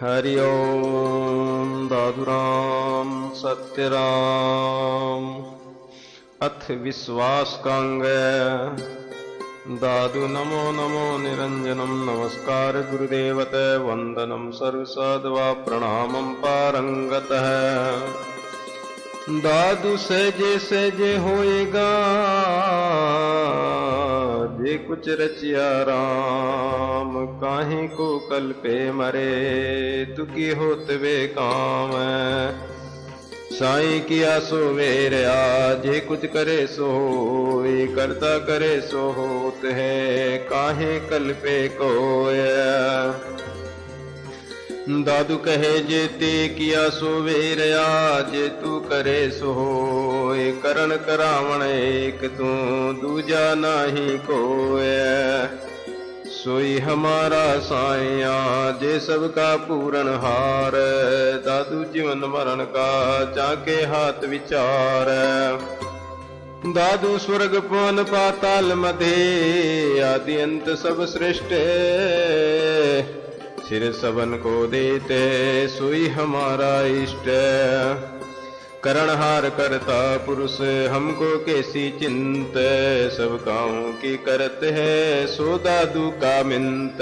हरि ओम दादुराम सत्यराम अथ विश्वास कांग दादु नमो नमो निरंजनम नमस्कार गुरुदेवत वंदनम सर्वसाधवा प्रणामं पारंगतः दादु सहजे सहजे होएगा जे कुछ रचिया राम काहे को कल पे मरे दुखी होत वे काम साईं किया सो वेर जे कुछ करे सो होए करता करे सो होत है काहे कल पे कोय दादू कहे जे ते किया सो वेर जे तू करे सो होए करण करावण एक तू दूजा नाही कोय सोई हमारा साईया जे सबका पूरन हार दादू जीवन मरण का जाके हाथ विचार दादू स्वर्ग पवन पाताल मधे आदि अंत सब सृष्ट सिर सबन को देते सोई हमारा इष्ट करणहार करता पुरुष हमको कैसी चिंत सब कामों की करते है सो दादू का मिंत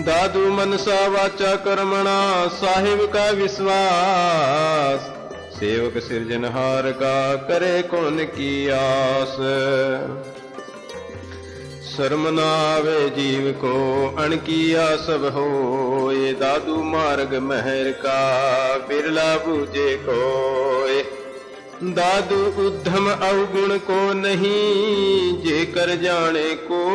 दादू मनसा वाचा कर्मणा साहिब का विश्वास सेवक सिरजनहार का करे कौन की आस शर्म न आवे जीव को अणकिया सब हो ये दादू मार्ग महर का बिरला बूझे को दादू उद्धम अवगुण को नहीं जे कर जाने को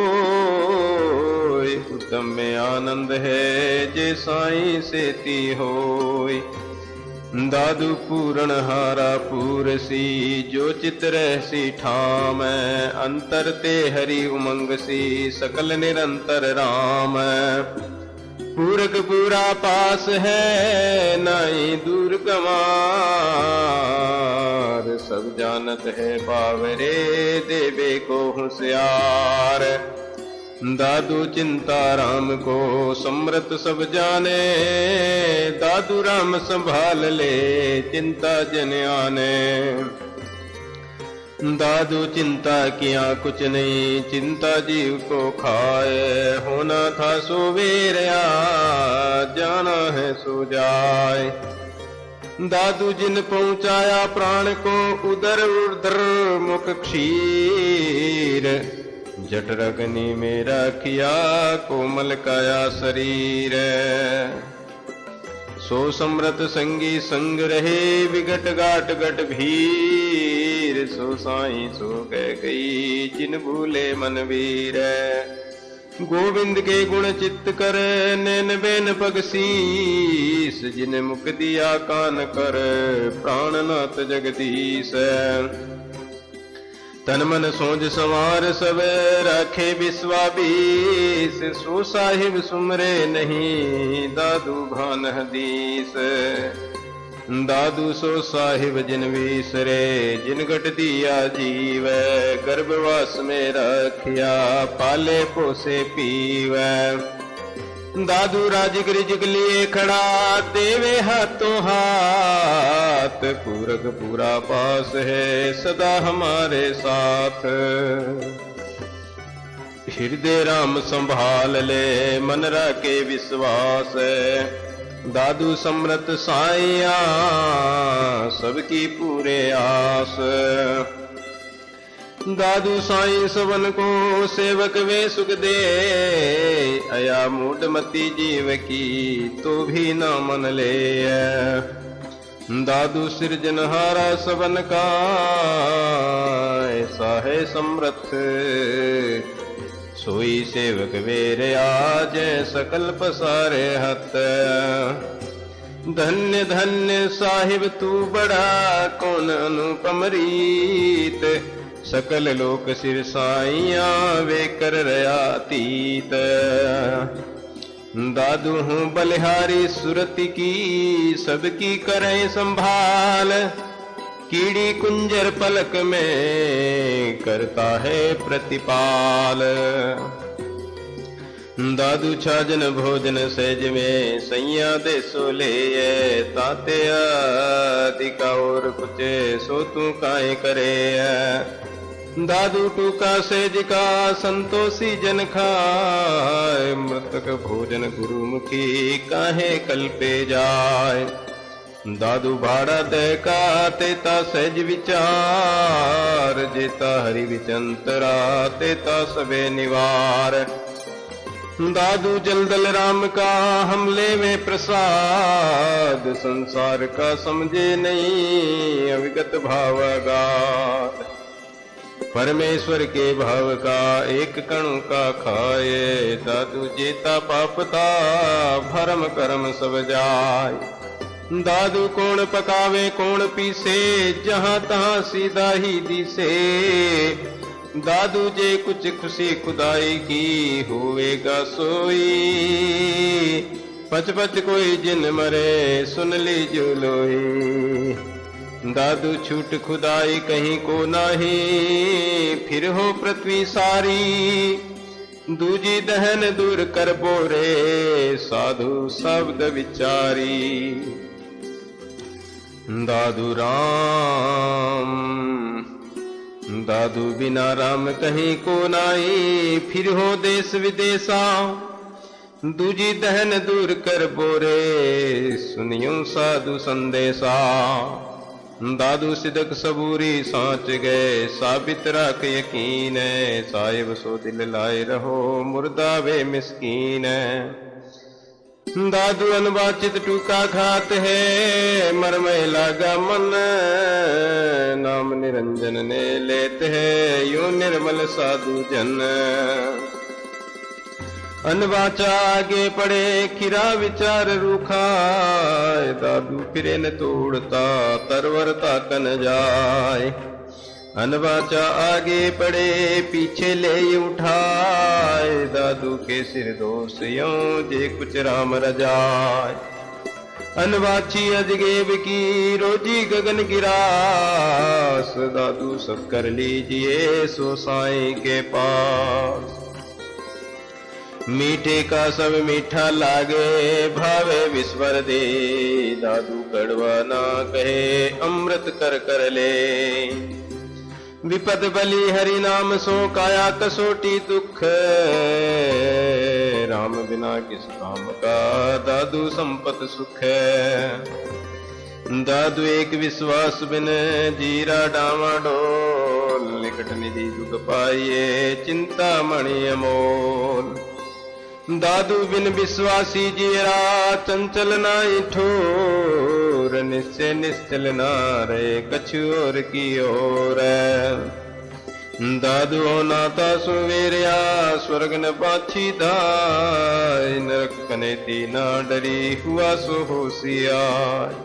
उद्धम में आनंद है जे साईं सेती होय दादू पूरण हारा पूरसी जो चित रहसी ठाम अंतर ते हरि उमंग सी सकल निरंतर राम पूरक पूरा पास है नाई दूर कमार सब जानत है पावरे देवे को होशियार दादू चिंता राम को समृत सब जाने दादू राम संभाल ले चिंता जन आने दादू चिंता किया कुछ नहीं चिंता जीव को खाए होना था सो वेरया जाना है सो जाए दादू जिन पहुंचाया प्राण को उदर उर्धर मुख क्षीर जठरग्नि में रखिया कोमल काया शरीर सो समृत संगी संग रहे विगट गाट गट भीर सो साईं सो कह गई जिन भूले मन वीर गोविंद के गुण चित्त कर नैन बेन पग शीस जिन मुख दिया कान कर प्राणनाथ जगदीश तन मन सोज संवार सब रखे विश्वाबीस सो साहिब सुमरे नहीं दादू भान हदीस दादू सो साहिब जिन विसरे जिन गट दिया जीव गर्भवास में रखिया पाले पोसे पीव दादू राजगिर जिग लिए खड़ा देवे हाथों हाथ पूरक पूरा पास है सदा हमारे साथ हृदय राम संभाल ले मन रखे विश्वास दादू समृत साईया सबकी पूरे आस दादू साईं सवन को सेवक वे सुख दे अया मूढ़मती जीव की तो भी न मन ले दादू सिरजनहारा सवन का ऐसा है समृत सोई सेवक वेर आज सकल पसारे हत धन्य धन्य साहिब तू बड़ा कौन अनुपम रीत सकल लोक सिर साईया वे कर रया तीत दादू हूँ बलिहारी सुरति की सबकी करें संभाल कीड़ी कुंजर पलक में करता है प्रतिपाल दादू छाजन भोजन सहज में सैया दे सो ले ताते अधिका और कुछ सो तू काहे करे। दादू टूका सहज का संतोषी जन खाए मृतक भोजन गुरुमुखी काहे कल्पे जाए। दादू भाड़ा दे का तेता सहज विचार जेता हरि विचंतरा तेता सबे निवार। दादू जलदल राम का हमले में प्रसाद संसार का समझे नहीं अविगत भावगात। परमेश्वर के भाव का एक कणु का खाए दादू जेता पापता भरम कर्म सब जाए। दादू कौन पकावे कौन पीसे जहां तहां सीधा ही दिसे। दादू जे कुछ खुशी खुदाई की होवेगा सोई। पच पच कोई जिन मरे सुन लीजो लोई। दादू छूट खुदाई कहीं को नाही फिर हो पृथ्वी सारी। दूजी दहन दूर कर बोरे साधु शब्द विचारी। दादू राम दादू बिना राम कहीं को नाई फिर हो देश विदेशा। दूजी दहन दूर कर बोरे सुनियो साधु संदेशा। दादू सिदक सबूरी सांच गए साबित राख यकीन साहिब सो दिल लाए रहो मुर्दा वे मिस्कीन। दादू अनवाचित टूका घात है मरमय लागा मन। नाम निरंजन ने लेते है यो निर्मल साधु जन। अनवाचा आगे पड़े खिरा विचार रूखा। दादू फिरे न तोड़ता तरवरता कन जाए। अनवाचा आगे पड़े पीछे ले उठाए। दादू के सिर दोष यो जे कुछ राम रजाए। अनवाची अजगेब की रोजी गगन गिरास। दादू सब कर लीजिए सो साईं के पास। मीठे का सब मीठा लागे भावे विस्वर दे। दादू कड़वा ना कहे अमृत कर कर ले। विपद बलि हरि नाम सो काया कसोटी दुख। राम बिना किस काम का दादू संपत सुख। दादू एक विश्वास बिन जीरा डामाडोल। निकट निधि दुख पाइए चिंता मणि अमोल। दादू बिन विश्वासी जीरा चंचल नाई ठोर। निश्चय निश्चल ना रहे कछु और की ओर। दादू नाता सुवेरिया स्वर्ग न पाछी धाय। नरक कनेती ना डरी हुआ सो होशियार।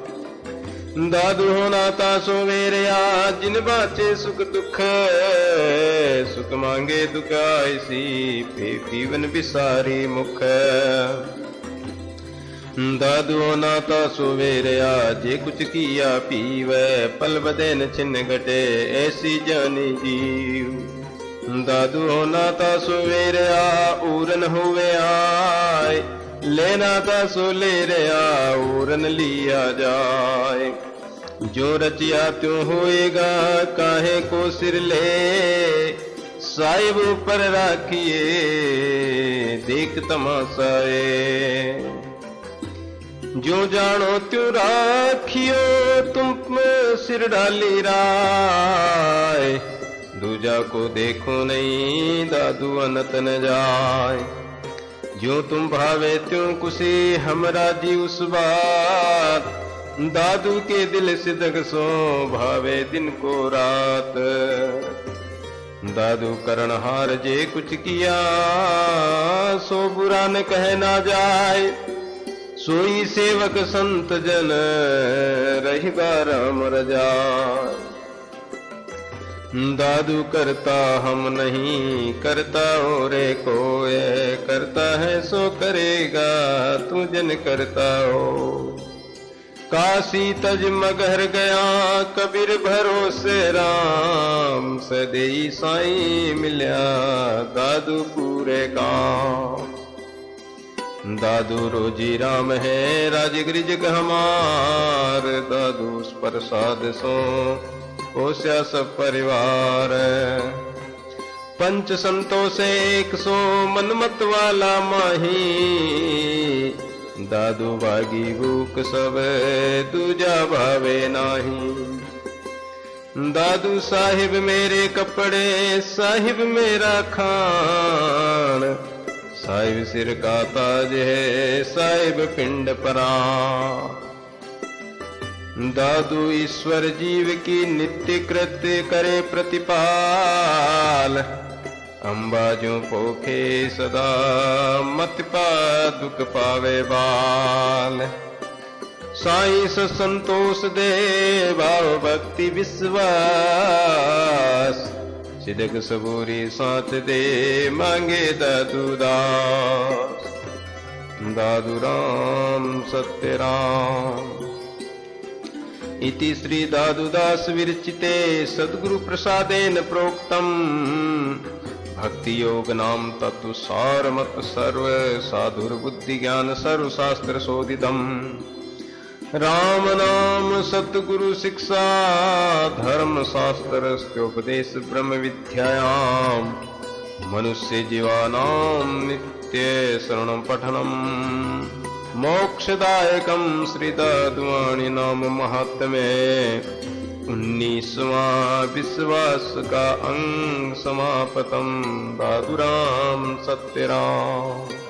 दादू नाता सुवेरिया जिन बाचे सुख दुख। सुख मांगे दुख ऐसी पीवन बिसारी मुख। दादू नाता सुवेरिया जे कुछ किया पीवे। पल बदे न छिन्न घटे ऐसी जानी जीव। दादू नाता सुवेरिया ऊरन हुए आए। लेना था सो ले रया ऊरन लिया जाए। जो रचिया त्यों होएगा काहे को सिर ले। साहिब ऊपर राखिए देख तमाशाए। जो जानो त्यों राखियो तुम सिर डाली राय। दूजा को देखो नहीं दादू अनत न जाए। जो तुम भावे त्यों कुशी हमरा जी उस बात। दादू के दिल सिदक सो भावे दिन को रात। दादू करणहार जे कुछ किया सो बुरा न कह ना जाए। सोई सेवक संत जन रहिबा राम रजाए। दादू करता हम नहीं करता और कोय। करता है सो करेगा तू जन करता हो। काशी तज मगहर गया कबीर भरोसे राम। सदेई साईं मिल्या दादू पूरे काम। दादू रोजी राम है राजगिरि जग हमार, दादू उस प्रसाद सो पोस्या सब परिवार। पंच संतोष एक सो मनमत वाला माही, दादू बागी भूख सब दूजा भावे नाही। दादू साहिब मेरे कपड़े साहिब मेरा खान, साहिब सिर का ताज है साहिब पिंड प्राण। दादू ईश्वर जीव की नित्य कृत्य करे प्रतिपाल, अंबाजों पोखे सदा मत पा दुख पावे बाल। साईं संतोष दे भाव भक्ति विश्वास, सिदक सबूरी साथ दे मांगे दादू दास। दादू राम सत्य राम इति श्री दादूदास विरचिते सद्गुरु प्रसादेन प्रोक्तम, भक्ति योग नाम तत्व सारमत सर्व साधुर बुद्धि ज्ञान सर्व शास्त्र शोधितम। राम नाम सतगुरु शिक्षा धर्म शास्त्र उपदेश ब्रह्म विद्यायाम, मनुष्य जीवानाम नित्य शरणं पठनम। मोक्षदायकम श्री दादुवाणी नाम महात्म्य, 19वां विश्वास का अंग समापतम। दादू राम सत्य राम।